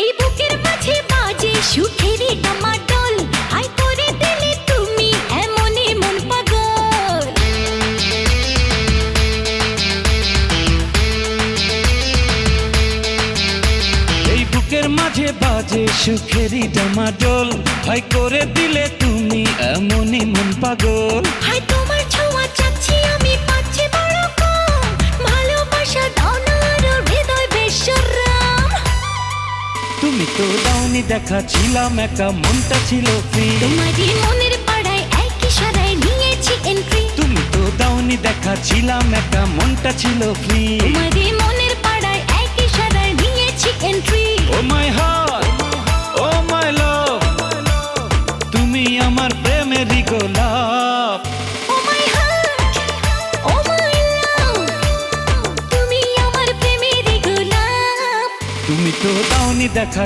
এই বুকের মাঝে বাজে সুখেরই ডামাডোল, হাই করে দিলে তুমি এমনই মন পাগল। এই বুকের মাঝে বাজে সুখেরই ডামাডোল, হাই করে দিলে তুমি এমনই মন পাগল। হাই তোমার ছোঁয়া চাচ্ছি আমি, পাচ্ছি বড় কম, ভালোবাসা দাও না আরো হৃদয় বেশরম। তুমি তো দাওনি দেখা, ছিলাম একা, মনটা ছিল ফ্রি। তোমারই মনের পাড়ায় এক ইশারায় নিয়েছি এন্ট্রি। তুমি তো দাওনি দেখা, ছিলাম একা, মনটা ছিল ফ্রি। তোমারই মনের পাড়ায় এক ইশারায় নিয়েছি এন্ট্রি। ও মাই হার্ট, ও মাই লাভ, তুমি আমার প্রেমেরই গোলাপ। ও মাই হার্ট, ও মাই লাভ, তুমি আমার প্রেমের গোলাপ। তুমি তো দাওনি দেখা।